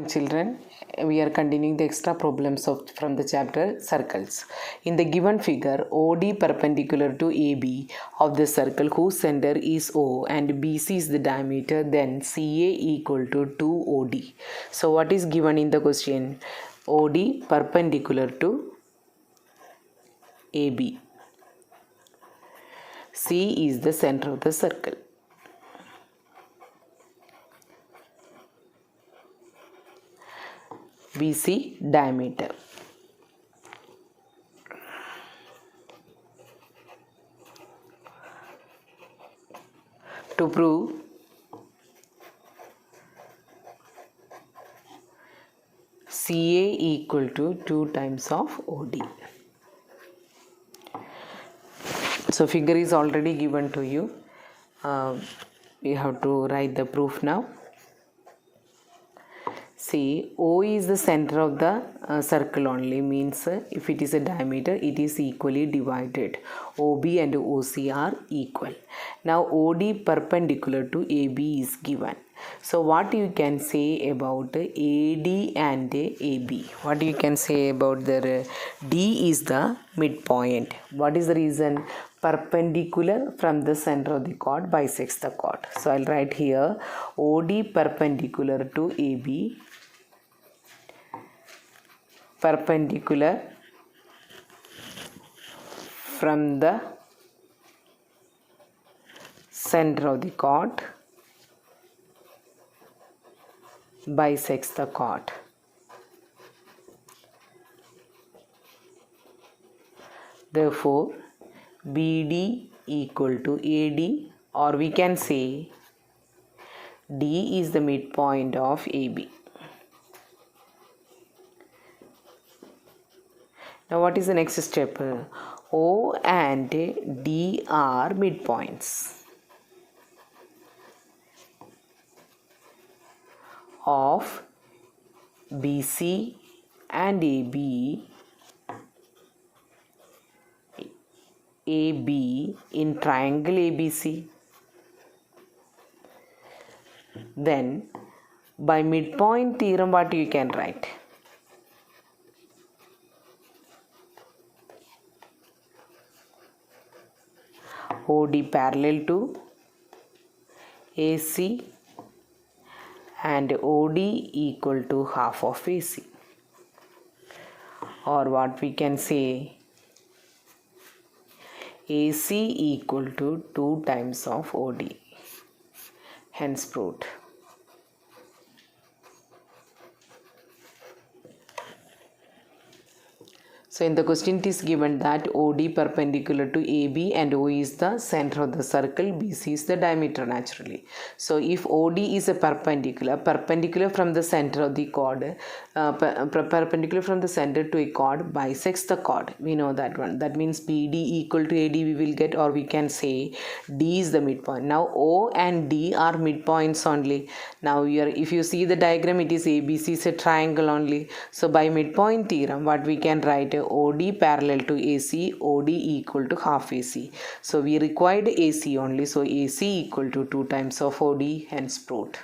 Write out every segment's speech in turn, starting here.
Children, we are continuing the extra problems from the chapter circles. In the given figure, OD perpendicular to AB of the circle whose center is O and BC is the diameter, then CA equal to 2OD. So what is given in the question? OD perpendicular to AB. C is the center of the circle. BC diameter. To prove CA equal to 2 times of OD. So figure is already given to you. We have to write the proof now. See, O is the center of the circle only, means if it is a diameter, it is equally divided. OB and OC are equal. Now OD perpendicular to AB is given. So what you can say about AD and AB? What you can say about the D is the midpoint. What is the reason? Perpendicular from the center of the chord bisects the chord. So I'll write here OD perpendicular to AB, perpendicular from the center of the chord bisects the chord. Therefore, BD equal to AD, or we can say D is the midpoint of AB. Now what is the next step? O and D are midpoints of BC and AB in triangle ABC. Then by midpoint theorem, what you can write? OD parallel to AC and OD equal to half of AC, or what we can say, AC equal to 2 times of OD, hence proved. So in the question it is given that OD perpendicular to AB and O is the center of the circle, BC is the diameter naturally. So if OD is a perpendicular from the center of the chord, perpendicular from the center to a chord bisects the chord. We know that one. That means BD equal to AD we will get, or we can say D is the midpoint. Now O and D are midpoints only. Now here if you see the diagram, it is ABC is a triangle only. So by midpoint theorem, what we can write? OD parallel to AC, OD equal to half AC. So we required AC only. So AC equal to 2 times of OD, hence proved.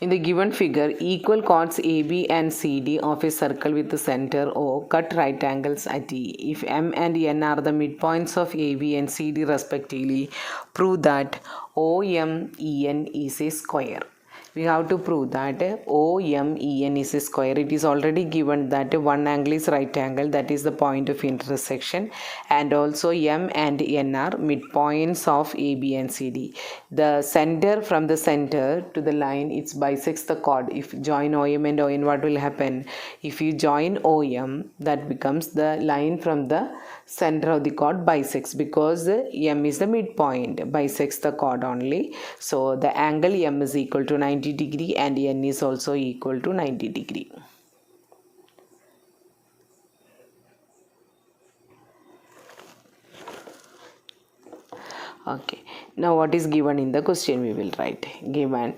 In the given figure, equal chords AB and CD of a circle with the center O cut right angles at E. If M and N are the midpoints of AB and CD respectively, prove that OMEN is a square. We have to prove that OMEN is a square. It is already given that one angle is right angle, that is the point of intersection, and also M and N are midpoints of AB and CD. The center, from the center to the line, it bisects the chord. If join OM and ON, what will happen? If you join OM, that becomes the line from the center of the chord bisects, because M is the midpoint, bisects the chord only. So the angle M is equal to 90 degree and N is also equal to 90 degree. Okay, now what is given in the question we will write. Given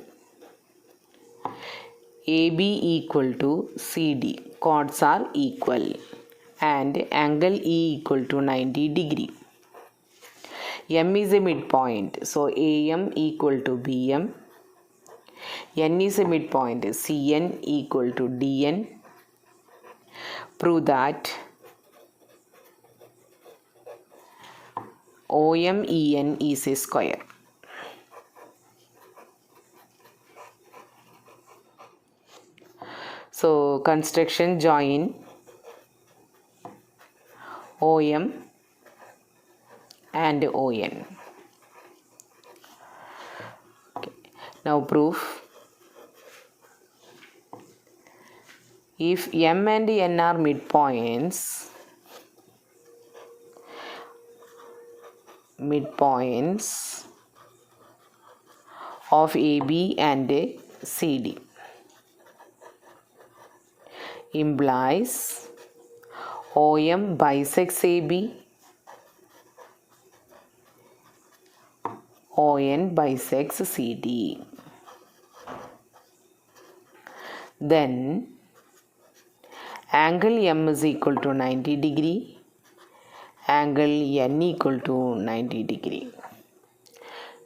AB equal to CD, chords are equal, and angle E equal to 90 degree. M is a midpoint, so AM equal to BM N is a midpoint. Cn equal to Dn. Prove that OMEN is a square. So construction, join OM and ON. Okay. Now proof. If M and N are midpoints of AB and CD, implies OM bisects AB, ON bisects CD. Then angle M is equal to 90 degree, angle N equal to 90 degree.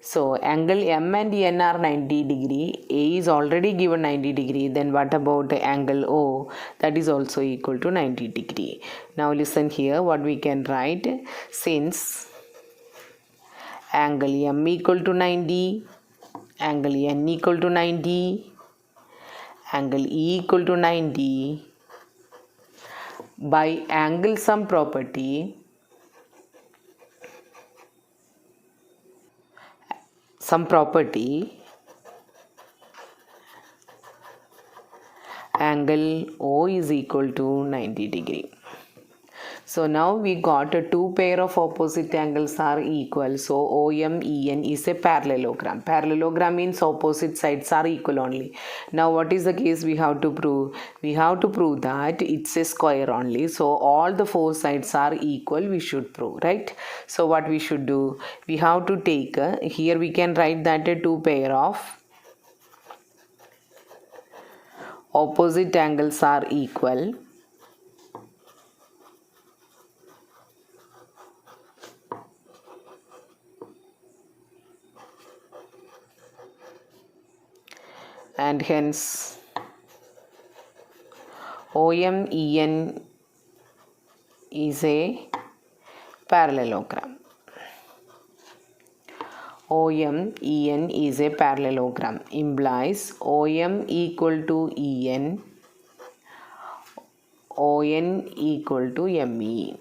So angle M and N are 90 degree, A is already given 90 degree, then what about angle O? That is also equal to 90 degree. Now listen here what we can write. Since angle M equal to 90, angle N equal to 90, angle E equal to 90, by angle sum property, angle O is equal to 90 degree. So now we got two pair of opposite angles are equal. So OMEN is a parallelogram. Parallelogram means opposite sides are equal only. Now what is the case we have to prove? We have to prove that it's a square only. So all the four sides are equal, we should prove, right? So what we should do? We have to take, here we can write that two pair of opposite angles are equal. And hence OMEN is a parallelogram. OMEN is a parallelogram, implies OM equal to EN, ON equal to ME.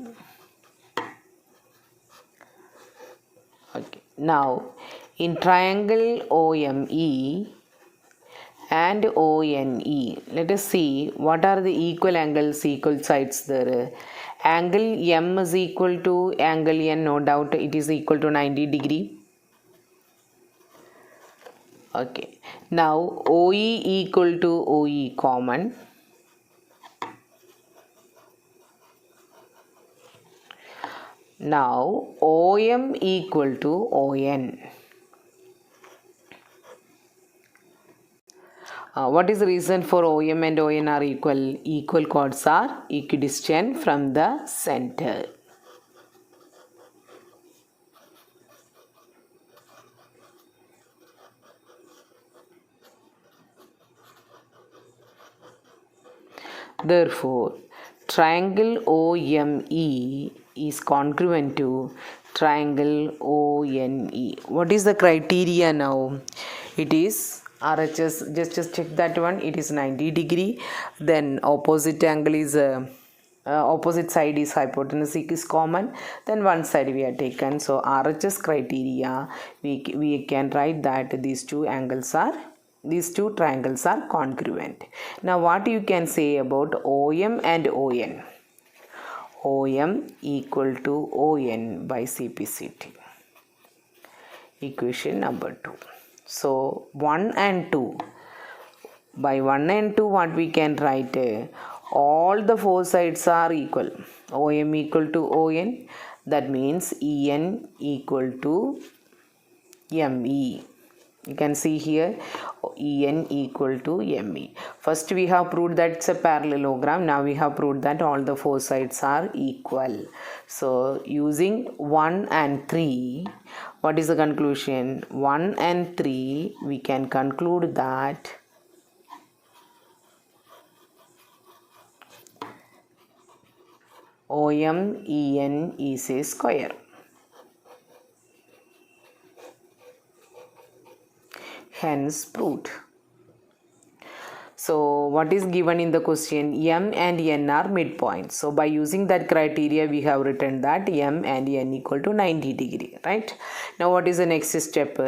Okay. Now in triangle OME and ONE, let us see what are the equal angles, equal sides there. Angle M is equal to angle N, no doubt it is equal to 90 degree. Okay. Now OE equal to OE common. Now OM equal to ON. What is the reason for OM and ON are equal? Equal chords are equidistant from the center. Therefore, triangle OME is congruent to triangle ONE. What is the criteria now? It is RHS, just check that one, it is 90 degree, then opposite angle is opposite side is hypotenuse is common, then one side we are taken. So RHS criteria, we can write that these two triangles are congruent. Now what you can say about OM and ON? OM equal to ON by CPCT. Equation number 2. So 1 and 2. By 1 and 2 what we can write? All the four sides are equal. OM equal to ON. That means EN equal to ME. You can see here En equal to Me. First we have proved that it's a parallelogram. Now we have proved that all the four sides are equal. So using 1 and 3, what is the conclusion? 1 and 3, we can conclude that OMEN is a square. Hence proved. So what is given in the question? M and N are midpoints. So by using that criteria, we have written that M and N equal to 90 degree, right? Now what is the next step?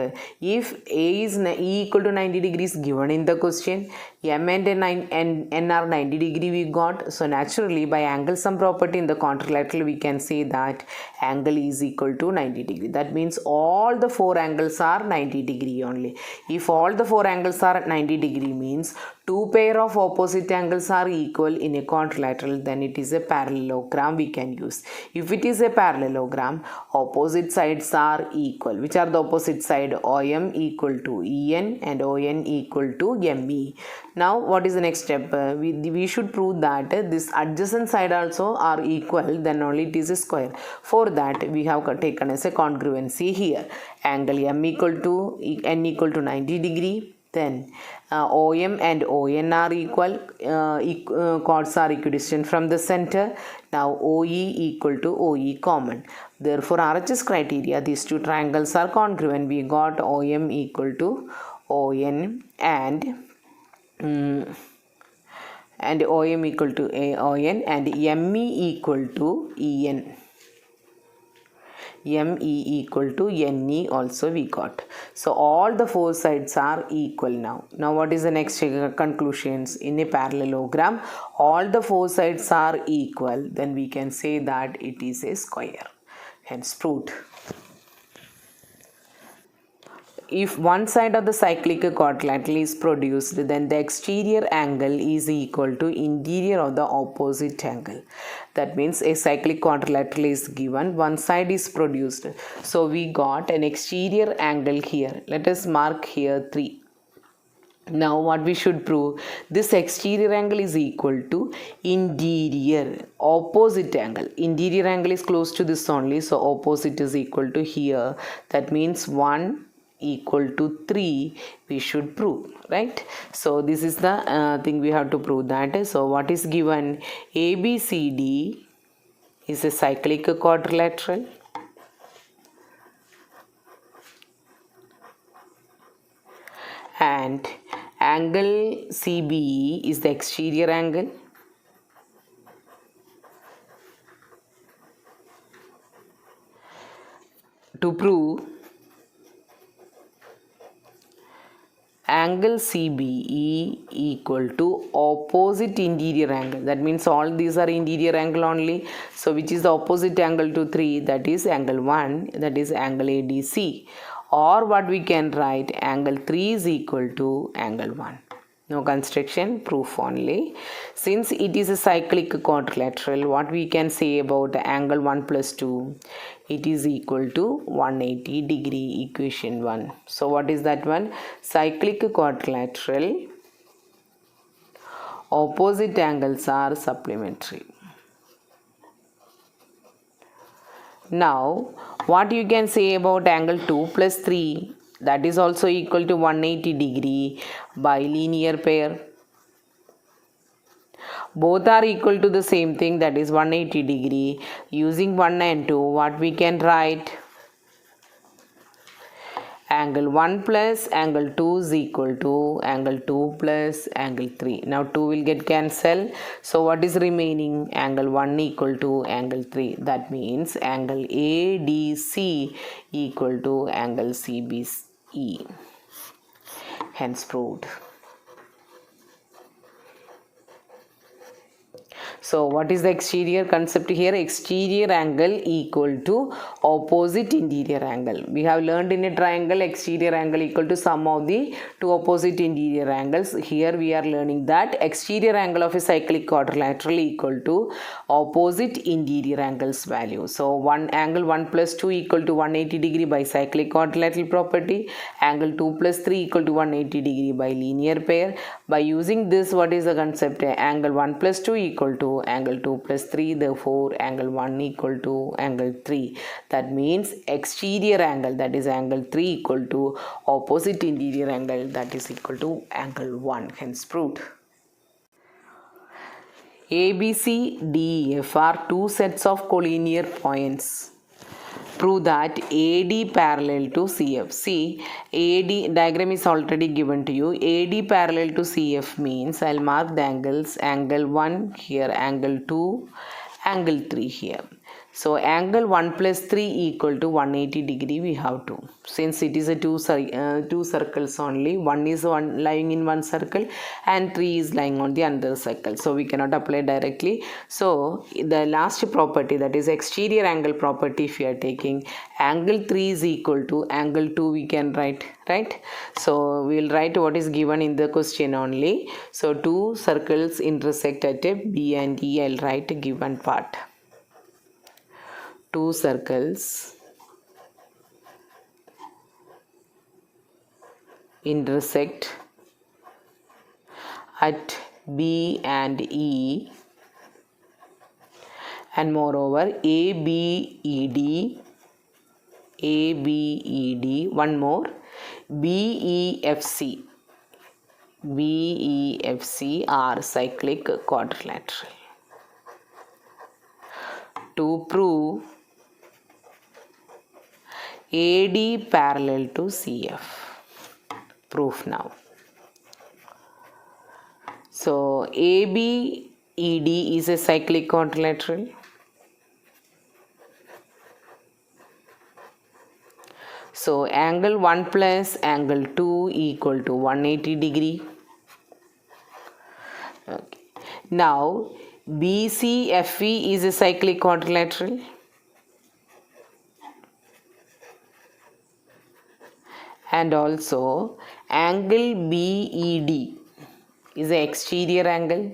If A is E equal to 90 degrees given in the question, M and N are 90 degree we got. So naturally by angle sum property in the contralateral, we can say that angle is equal to 90 degree. That means all the four angles are 90 degree only. If all the four angles are 90 degree means two pair of opposite angles are equal in a quadrilateral, then it is a parallelogram we can use. If it is a parallelogram, opposite sides are equal. Which are the opposite side? OM equal to EN and ON equal to ME. Now what is the next step? We should prove that this adjacent side also are equal, then only it is a square. For that we have taken as a congruency here. Angle M equal to N equal to 90 degree. Then OM and ON are equal, chords are equidistant from the center. Now OE equal to OE common. Therefore RHS criteria, these two triangles are congruent. We got OM equal to ON and OM equal to ON and ME equal to EN. ME equal to NE also we got. So all the four sides are equal now. Now what is the next conclusions? In a parallelogram, all the four sides are equal. Then we can say that it is a square. Hence proved. If one side of the cyclic quadrilateral is produced, then the exterior angle is equal to interior of the opposite angle. That means a cyclic quadrilateral is given, one side is produced. So we got an exterior angle here. Let us mark here 3. Now what we should prove? This exterior angle is equal to interior opposite angle. Interior angle is close to this only, so opposite is equal to here. That means 1 equal to 3 we should prove, right? So this is the thing we have to prove that. So what is given? ABCD is a cyclic quadrilateral and angle CBE is the exterior angle. To prove angle CBE equal to opposite interior angle, that means all these are interior angle only. So which is the opposite angle to 3? That is angle 1, that is angle ADC. Or what we can write, angle 3 is equal to angle 1. No construction, proof only. Since it is a cyclic quadrilateral, what we can say about angle 1 plus 2? It is equal to 180 degree, equation 1. So what is that one? Cyclic quadrilateral, opposite angles are supplementary. Now what you can say about angle 2 plus 3? That is also equal to 180 degree, bilinear pair. Both are equal to the same thing, that is 180 degree. Using 1 and 2, what we can write? Angle 1 plus angle 2 is equal to angle 2 plus angle 3. Now 2 will get cancelled. So what is remaining? Angle 1 equal to angle 3. That means angle ADC equal to angle CBE. Hence proved. So what is the exterior concept here? Exterior angle equal to opposite interior angle. We have learned in a triangle exterior angle equal to sum of the two opposite interior angles. Here we are learning that exterior angle of a cyclic quadrilateral equal to opposite interior angles value. So one angle 1 plus 2 equal to 180 degree by cyclic quadrilateral property, angle 2 plus 3 equal to 180 degree by linear pair. By using this, what is the concept? Angle 1 plus 2 equal to angle 2 plus 3, therefore angle 1 equal to angle 3. That means exterior angle, that is angle 3, equal to opposite interior angle, that is equal to angle 1, hence proved. A, B, C, D, E, F are two sets of collinear points. Prove that AD parallel to CF. See, AD diagram is already given to you. AD parallel to CF means I'll mark the angles. Angle 1 here, angle 2, angle 3 here. So angle 1 plus 3 equal to 180 degree we have to. Since it is a two circles only, one is lying in one circle and 3 is lying on the other circle. So we cannot apply directly. So the last property, that is exterior angle property, if we are taking angle 3 is equal to angle 2, we can write, right? So we will write what is given in the question only. So two circles intersect at a B and E. I'll write a given part. Two circles intersect at B and E, and moreover ABED, one more BEFC are cyclic quadrilateral. To prove AD parallel to CF. Proof now. So ABED is a cyclic quadrilateral. So angle 1 plus angle 2 equal to 180 degree. Okay. Now BCFE is a cyclic quadrilateral. And also angle BED is an exterior angle.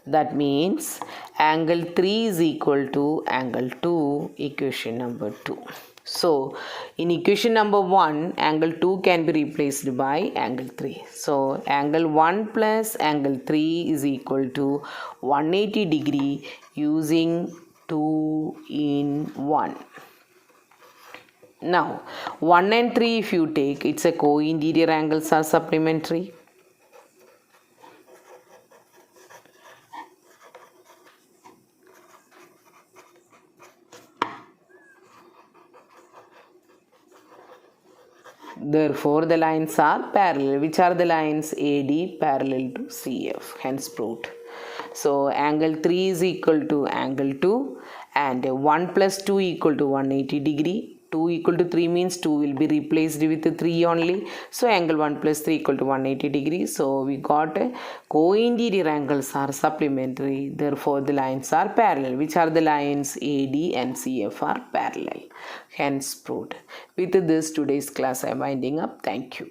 That means angle 3 is equal to angle 2, equation number 2. So in equation number 1, angle 2 can be replaced by angle 3. So angle 1 plus angle 3 is equal to 180 degree using 2 in 1. Now 1 and 3 if you take, it's a co-interior angles are supplementary. Therefore the lines are parallel. Which are the lines? AD parallel to CF, hence proved. So angle 3 is equal to angle 2 and 1 plus 2 equal to 180 degree. 2 equal to 3 means 2 will be replaced with 3 only. So angle 1 plus 3 equal to 180 degrees. So we got co-interior angles are supplementary. Therefore the lines are parallel. Which are the lines? AD and CF are parallel. Hence proved. With this today's class I am winding up. Thank you.